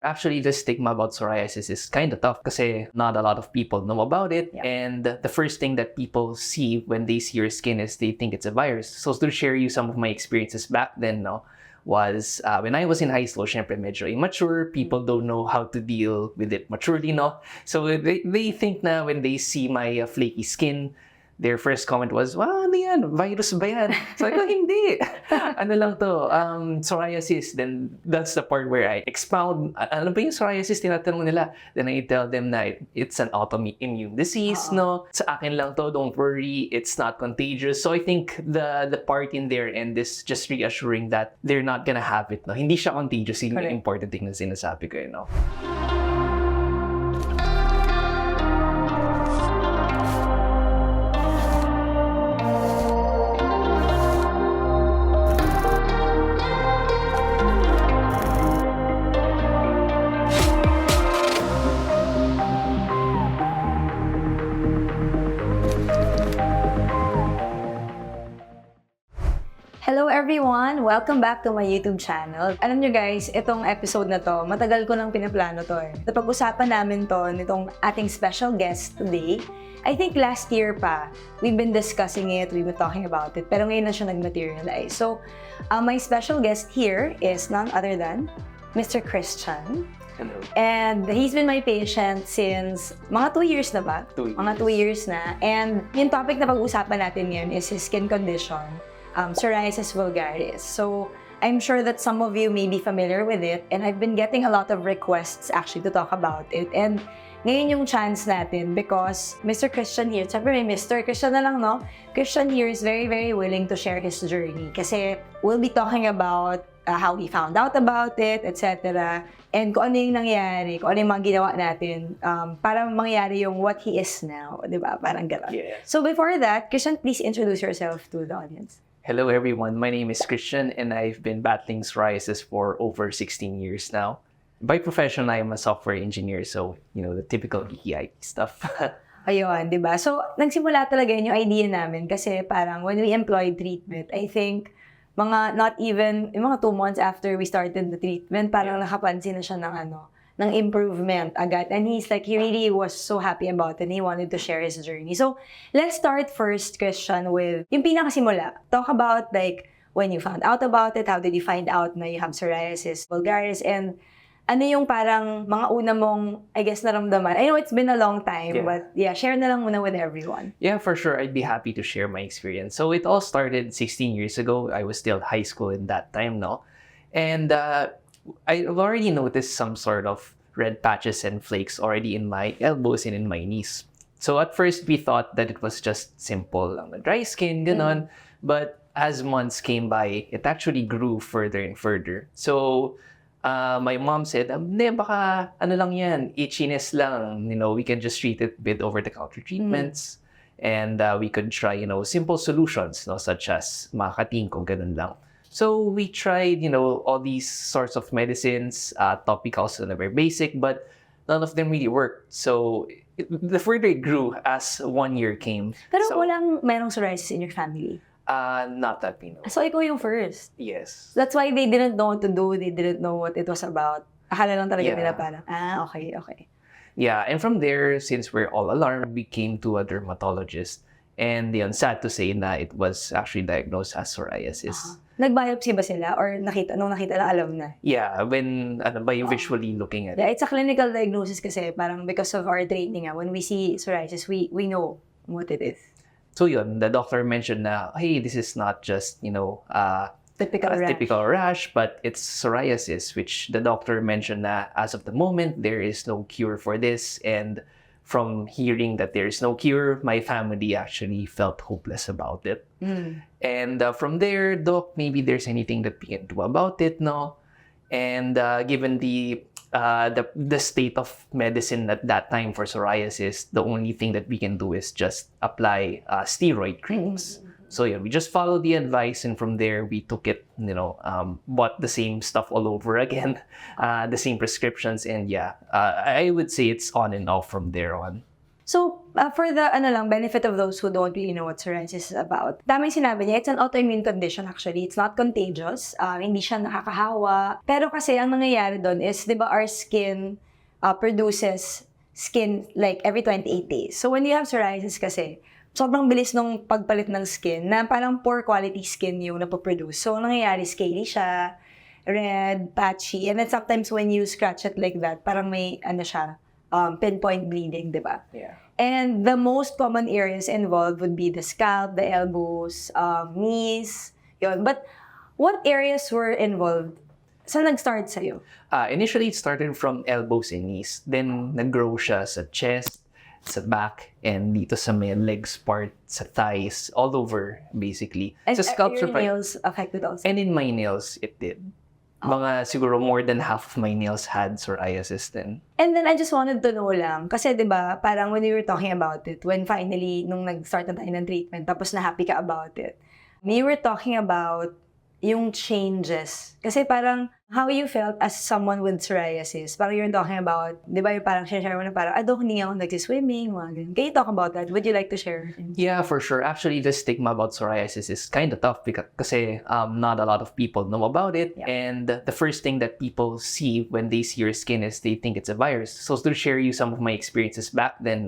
Actually, the stigma about psoriasis is kind of tough kasi not a lot of people know about it. Yeah. And the first thing that people see when they see your skin is they think it's a virus. So to share you some of my experiences back then, was when I was in high school, syempre medyo immature, people don't know how to deal with it maturely, So they think na when they see my flaky skin, their first comment was, wow, ano yan? Virus ba yan? So I go, hindi. Ano lang to? Psoriasis. Then that's the part where I expound. Ano ba yung psoriasis? Tinatanong nila. Then I tell them na it's an autoimmune disease, Sa akin lang to, don't worry. It's not contagious. So I think the part in their end is just reassuring that they're not gonna have it, Hindi siya contagious. Yung important thing na sinasabi ko, Hello everyone! Welcome back to my YouTube channel. Alam nyo guys, itong episode na to, matagal ko nang pinaplano to Napag-usapan namin to nitong ating special guest today. I think last year pa, we've been discussing it, we've been talking about it, pero ngayon na siya nag-materialize. So, my special guest here is none other than Mr. Christian. Hello. And he's been my patient since mga 2 years na ba? 2 years. Mga 2 years na. And yung topic na pag-usapan natin ngayon is his skin condition. Psoriasis vulgaris. So, I'm sure that some of you may be familiar with it, and I've been getting a lot of requests actually to talk about it. And ngayon yung chance natin because Mr. Christian here, sabi may Mr. Christian na lang, Christian here is very, very willing to share his journey. Kasi we'll be talking about how he found out about it, etc. And kung ano yung nangyari, kung ano yung mga ginawa natin para mangyari yung what he is now, di ba? Parang gano'n. Yeah. So before that, Christian, please introduce yourself to the audience. Hello everyone, my name is Christian and I've been battling psoriasis for over 16 years now. By profession, I'm a software engineer, so, the typical geeky IT stuff. Ayun, di ba? So, nagsimula talaga yun yung idea namin kasi parang when we employed treatment, I think not even, mga 2 months after we started the treatment, parang nakapansin na siya ng improvement agad. And he really was so happy about it and he wanted to share his journey. So, let's start first, Christian, with yung pinakasimula. Talk about when you found out about it, how did you find out na you have psoriasis vulgaris, and ano yung parang mga una mong, I guess, naramdaman? I know it's been a long time, but share na lang muna with everyone. Yeah, for sure. I'd be happy to share my experience. So, it all started 16 years ago. I was still high school in that time, And I've already noticed some sort of red patches and flakes already in my elbows and in my knees. So at first, we thought that it was just simple dry skin, ganon. But as months came by, it actually grew further and further. So my mom said, baka ano lang yan, itchiness lang. We can just treat it with over-the-counter treatments. And we could try, simple solutions, such as makatingko, ganun lang. So we tried, all these sorts of medicines, topicals na very basic, but none of them really worked. So the further it grew as 1 year came. Pero walang merong psoriasis in your family? Not that we know. So ikaw yung first? Yes. That's why they didn't know what to do, they didn't know what it was about. Akala lang talaga nila parang, okay. Yeah, and from there, since we're all alarmed, we came to a dermatologist. And sad to say na it was actually diagnosed as psoriasis. Nag-biopsy ba sila? Or nung nakita lang, alam na? Yeah, when by visually looking at it. Yeah, it's a clinical diagnosis kasi parang because of our training, when we see psoriasis, we know what it is. So yun, the doctor mentioned na, hey, this is not just, typical rash, but it's psoriasis, which the doctor mentioned na as of the moment, there is no cure for this. And from hearing that there is no cure, my family actually felt hopeless about it. And from there, doc, maybe there's anything that we can do about it, And given the state of medicine at that time for psoriasis, the only thing that we can do is just apply steroid creams. So yeah, we just followed the advice, and from there we took it, bought the same stuff all over again, the same prescriptions, and I would say it's on and off from there on. So, for the benefit of those who don't really know what psoriasis is about, tama yung sinabi niya, it's an autoimmune condition actually. It's not contagious. Hindi siya nakakahawa. Pero kasi ang nangyayari doon is, di ba, our skin produces skin like every 28 days. So, when you have psoriasis kasi, sobrang bilis nung pagpalit ng skin na parang poor quality skin yung napoproduce. So, nangyayari, scaly siya, red, patchy, and then sometimes when you scratch it like that, parang may, pinpoint bleeding, di ba? Yeah. And the most common areas involved would be the scalp, the elbows, knees, yun. But what areas were involved? Saan nag-start sa'yo? Initially, it started from elbows and knees. Then, nag-grow siya sa chest, sa back, and dito sa may legs part, sa thighs, all over, basically. And So, scalp your nails affected also? And in my nails, it did. Mga siguro more than half of my nails had psoriasis then. And then I just wanted to know lang, kasi 'di ba, parang when we were talking about it, when finally nung nag-start na tayo ng treatment, tapos na happy ka about it, we were talking about yung changes. Kasi parang how you felt as someone with psoriasis. Parang you're talking about, 'di ba, yung parang share mo na parang, hindi ako nagsiswimming, mga ganun. Can you talk about that? Would you like to share? Yeah, for sure. Actually, the stigma about psoriasis is kind of tough because not a lot of people know about it. Yeah. And the first thing that people see when they see your skin is they think it's a virus. So to share you some of my experiences back then,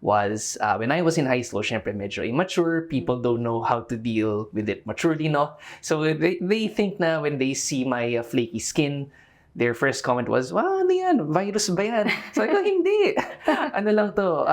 was when I was in high school, syempre medyo immature, people don't know how to deal with it maturely, no? So they think na when they see my flaky skin, their first comment was, ano yan? Virus ba yan? So hindi. Ano lang to?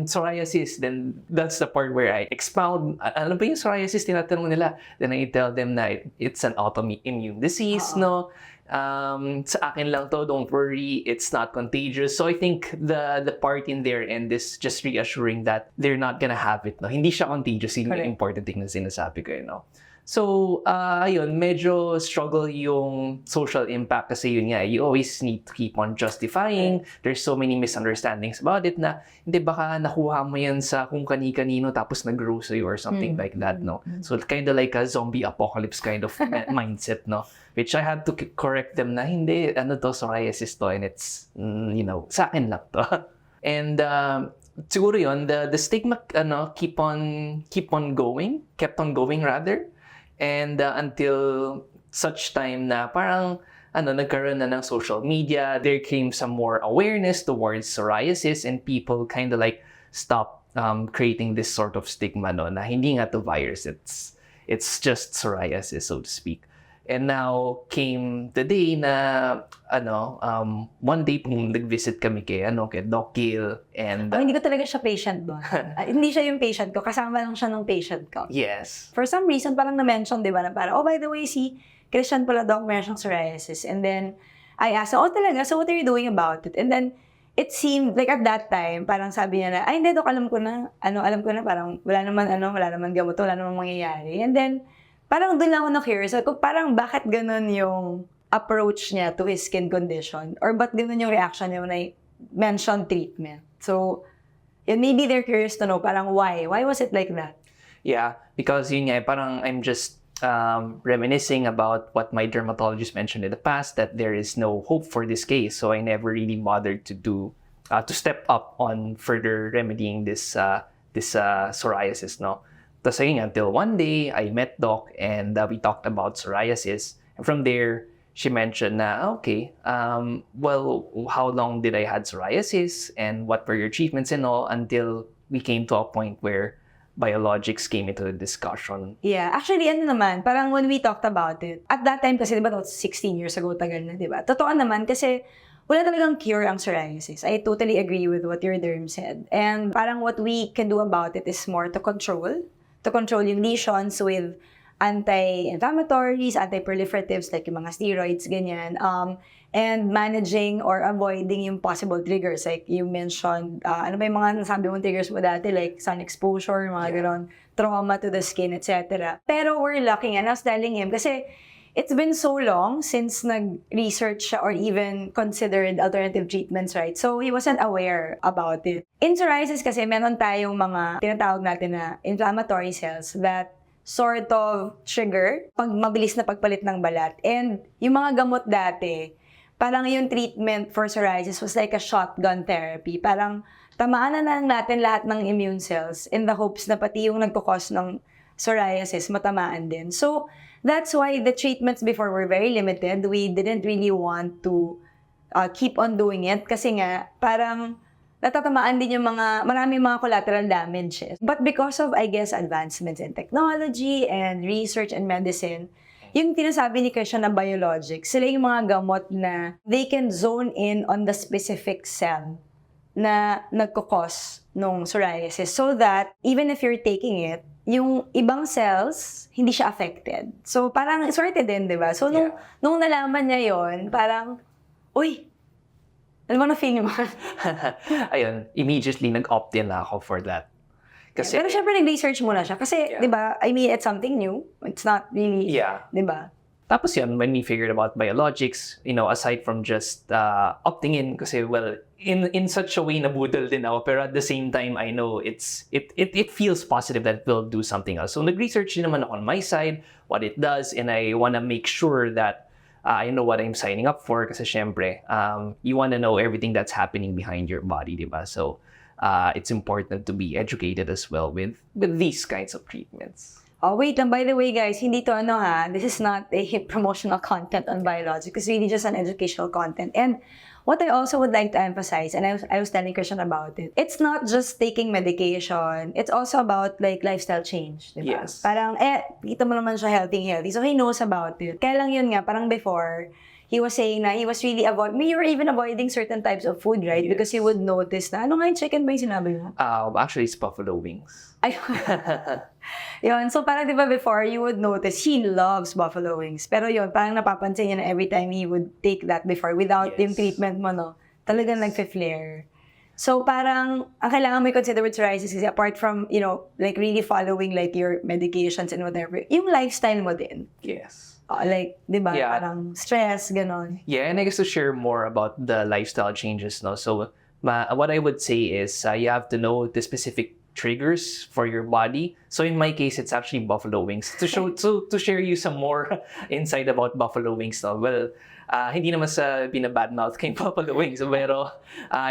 Psoriasis. Then that's the part where I expound. Ano ba yung psoriasis? Tinatanong nila. Then I tell them na it's an autoimmune disease, no? Sa akin lang to, don't worry, it's not contagious. So I think the part in their end is just reassuring that they're not gonna have it, no? Hindi siya contagious, yun yung important thing na sinasabi ko, So, ayun, medyo struggle yung social impact kasi yun nga, you always need to keep on justifying. There's so many misunderstandings about it na, hindi baka nakuha mo yan sa kung kani-kanino tapos nag-grow sa'yo or something like that, no? So, kind of like a zombie apocalypse kind of mindset, no? Which I had to correct them na, hindi, psoriasis to, and it's, sa akin lang to. And, siguro yun, the stigma, kept on going rather. And until such time na parang nagkaroon na ng social media, there came some more awareness towards psoriasis and people kind of like stopped creating this sort of stigma, no, na hindi nga to virus, it's just psoriasis, so to speak. And now came the day na one day nag-visit kami kay Doc Gaile, and hindi ko talaga siya patient doon. Hindi siya yung patient ko, kasama lang siya ng patient ko. Yes. For some reason parang na-mention, 'di ba, na parang, by the way, si Christian pala, Doc, meron siyang psoriasis. And then I asked, talaga? So what are you doing about it? And then it seemed like at that time, parang sabi niya na, hindi, Doc, alam ko na parang wala naman gamot, wala naman mangyayari. And then parang doon lang ako na-curious. Parang bakit ganun yung approach niya to his skin condition? Or ba't ganun yung reaction niya when I mentioned treatment? So, maybe they're curious to know, parang why? Why was it like that? Yeah, because yun nga, parang I'm just reminiscing about what my dermatologist mentioned in the past, that there is no hope for this case. So I never really bothered to step up on further remedying this psoriasis, no? Tapos ayun, until one day, I met Doc and we talked about psoriasis. And from there, she mentioned na, okay, well, how long did I had psoriasis and what were your treatments and all, until we came to a point where biologics came into the discussion. Yeah, actually, naman, parang when we talked about it, at that time kasi, diba, 16 years ago, tagal na, diba? Totoo naman kasi wala talagang cure ang psoriasis. I totally agree with what your derm said. And parang what we can do about it is more to control yung lesions with anti-inflammatories, anti-proliferatives like yung mga steroids, ganyan. And managing or avoiding yung possible triggers. Like you mentioned, ano ba yung mga nasabi mong triggers mo dati? Like sun exposure, mga ganon, trauma to the skin, etc. Pero we're lucky, and I was telling him, kasi it's been so long since nag-research or even considered alternative treatments, right? So he wasn't aware about it. In psoriasis kasi, meron tayong mga tinatawag natin na inflammatory cells that sort of trigger mabilis na pagpalit ng balat. And yung mga gamot dati, parang yung treatment for psoriasis was like a shotgun therapy. Parang tamaan na lang natin lahat ng immune cells in the hopes na pati yung nagkukos ng psoriasis matamaan din. So, that's why the treatments before were very limited. We didn't really want to keep on doing it kasi nga, parang natatamaan din yung maraming mga collateral damages. But because of, I guess, advancements in technology and research and medicine, yung tinasabi ni Christian na biologics, sila yung mga gamot na they can zone in on the specific cell na nagkukos ng psoriasis so that even if you're taking it, yung ibang cells, hindi siya affected. So, parang sorted din, di ba? So, nung nalaman niya yon, parang, uy, ano ba na-feel niyo? Ayun, immediately nag-opt-in na ako for that. Kasi, pero syempre nag-research muna siya. Kasi, di ba, I mean, it's something new. It's not really, di ba? Tapos yun, when we figured about biologics, aside from just opting in, kasi well, in such a way, nabudol din ako. Pero at the same time, I know it feels positive that it will do something else. So nag-research din naman ako on my side, what it does, and I wanna make sure that I know what I'm signing up for. Kasi syempre, you wanna know everything that's happening behind your body, diba? So it's important to be educated as well with these kinds of treatments. Oh, wait lang. By the way, guys, hindi to this is not a promotional content on biologics. It's really just an educational content. And what I also would like to emphasize, and I was telling Christian about it, it's not just taking medication. It's also about like lifestyle change. Diba? Yes. Parang, kita mo naman siya healthy. So he knows about it. Kaya lang yun nga, parang before, he was saying na he was really you were even avoiding certain types of food, right? Yes. Because he would notice na, ano nga yung chicken ba yung sinabi mo? Actually, it's buffalo wings. Yun, so parang di ba before, you would notice, he loves buffalo wings. Pero yun, parang napapansin niya na every time he would take that before, without yung treatment mo, no? Talagang nagfe-flare. So parang, ang kailangan mo consider with psoriasis is apart from, like really following like your medications and whatever, yung lifestyle mo din. Yes. Like, di ba? Parang stress, ganon. Yeah, and I guess to share more about the lifestyle changes, no? So, what I would say is you have to know the specific triggers for your body. So in my case, it's actually buffalo wings. To share you some more insight about buffalo wings, no? Well, hindi naman sa binabadmouth kay buffalo wings, pero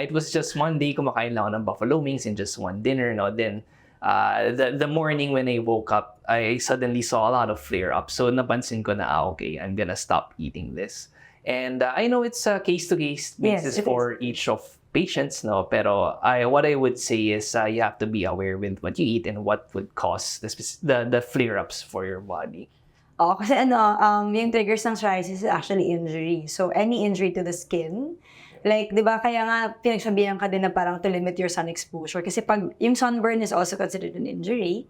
it was just one day kumakain lang ako ng buffalo wings in just one dinner, no? Then the morning when I woke up, I suddenly saw a lot of flare-ups. So napansin ko na, okay, I'm gonna stop eating this. And I know it's a case-to-case basis for each of patients, no? Pero what I would say is you have to be aware with what you eat and what would cause the flare-ups for your body. Oh, kasi yung triggers ng psoriasis is actually injury. So any injury to the skin, like, di ba, kaya nga pinagsabihan ka din na parang to limit your sun exposure. Kasi pag yung sunburn is also considered an injury.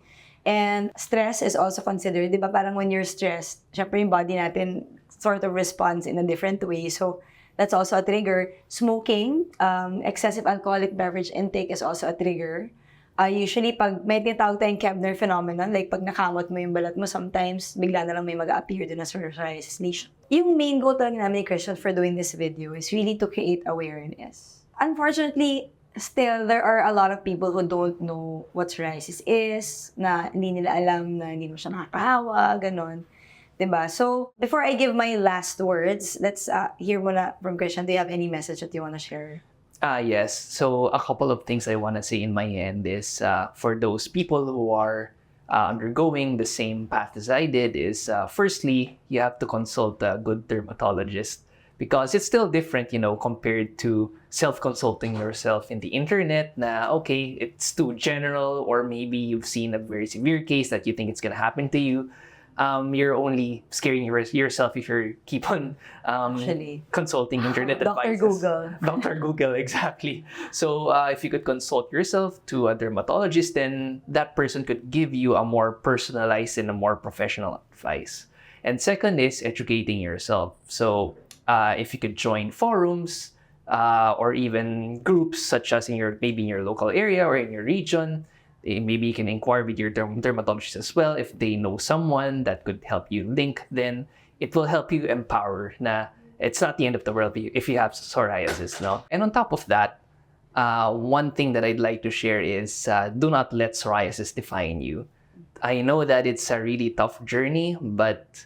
And stress is also considered, di ba, parang when you're stressed, syempre yung body natin sort of responds in a different way. So that's also a trigger. Smoking, excessive alcoholic beverage intake is also a trigger. Usually, pag may tinatawag tayong Kebner phenomenon, like pag nakamot mo yung balat mo, sometimes bigla na lang may mag-appear din na psoriasis lesion. Yung main goal talaga namin ni Christian for doing this video is really to create awareness. Unfortunately, still, there are a lot of people who don't know what psoriasis is, na hindi nila alam na hindi mo siya nakakahawa, ganon. Diba? So, before I give my last words, let's hear muna from Christian. Do you have any message that you want to share? Yes. So, a couple of things I want to say in my end is for those people who are undergoing the same path as I did is firstly, you have to consult a good dermatologist because it's still different, compared to self-consulting yourself in the internet na, okay, it's too general or maybe you've seen a very severe case that you think it's going to happen to you. You're only scaring yourself if you keep on consulting internet advices. Dr. Google, exactly. So if you could consult yourself to a dermatologist, then that person could give you a more personalized and a more professional advice. And second is educating yourself. So if you could join forums or even groups such as maybe in your local area or in your region, maybe you can inquire with your dermatologist as well. If they know someone that could help you link, then it will help you empower na it's not the end of the world if you have psoriasis, no? And on top of that, one thing that I'd like to share is do not let psoriasis define you. I know that it's a really tough journey, but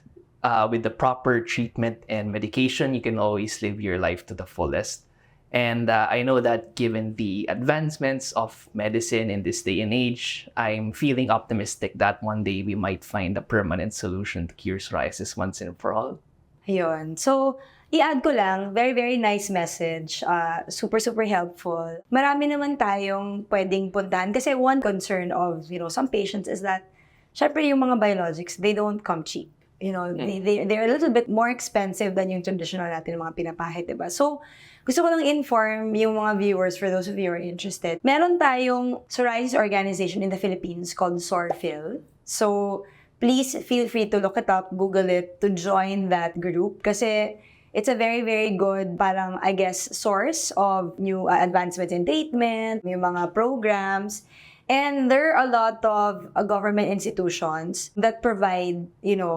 with the proper treatment and medication, you can always live your life to the fullest. And I know that given the advancements of medicine in this day and age, I'm feeling optimistic that one day we might find a permanent solution to cure psoriasis once and for all. Ayun. So, i-add ko lang, very, very nice message. Super, super helpful. Marami naman tayong pwedeng puntahan. Kasi one concern of, some patients is that, syempre yung mga biologics, they don't come cheap. They're a little bit more expensive than yung traditional natin mga pinapahit, diba? So, gusto ko lang inform yung mga viewers, for those of you who are interested. Meron tayong psoriasis organization in the Philippines called SORPHIL. So, please feel free to look it up, Google it, to join that group. Kasi it's a very, very good, parang, I guess, source of new advancements in treatment, yung mga programs. And there are a lot of government institutions that provide,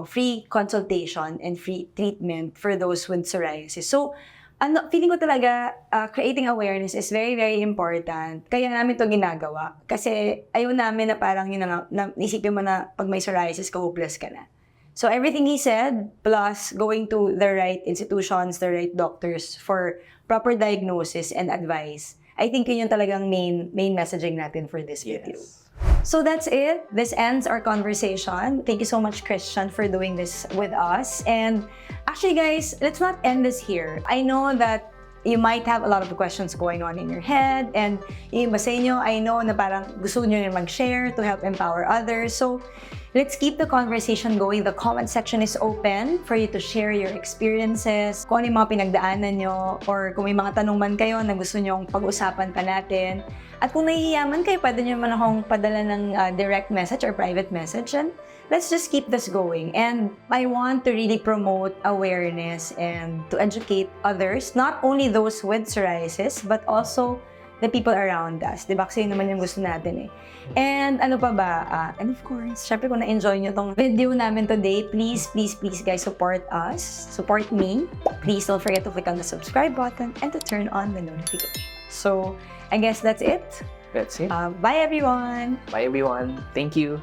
free consultation and free treatment for those with psoriasis. So, feeling ko talaga, creating awareness is very, very important. Kaya namin to ginagawa. Kasi ayaw namin na parang, isipin mo na pag may psoriasis, hopeless ka na. So, everything he said, plus going to the right institutions, the right doctors for proper diagnosis and advice, I think yun yung talagang main messaging natin for this video. So that's it. This ends our conversation. Thank you so much, Christian, for doing this with us. And actually, guys, let's not end this here. I know that you might have a lot of questions going on in your head. And yung iba sa inyo, I know na parang gusto nyo rin mag-share to help empower others. So let's keep the conversation going. The comment section is open for you to share your experiences, kung ano yung mga pinagdaanan nyo, or kung may mga tanong man kayo na gusto nyong pag-usapan pa natin. At kung nahihiyaman kayo, pwede nyo man akong padala ng direct message or private message. And let's just keep this going. And I want to really promote awareness and to educate others, not only those with psoriasis, but also the people around us. Diba? Kasi yun naman yung gusto natin eh. And ano pa ba? And of course, syempre kung na-enjoy nyo tong video namin today, please, please, please guys, support us. Support me. Please don't forget to click on the subscribe button and to turn on the notification. So, I guess that's it. That's it. Bye everyone. Bye everyone. Thank you.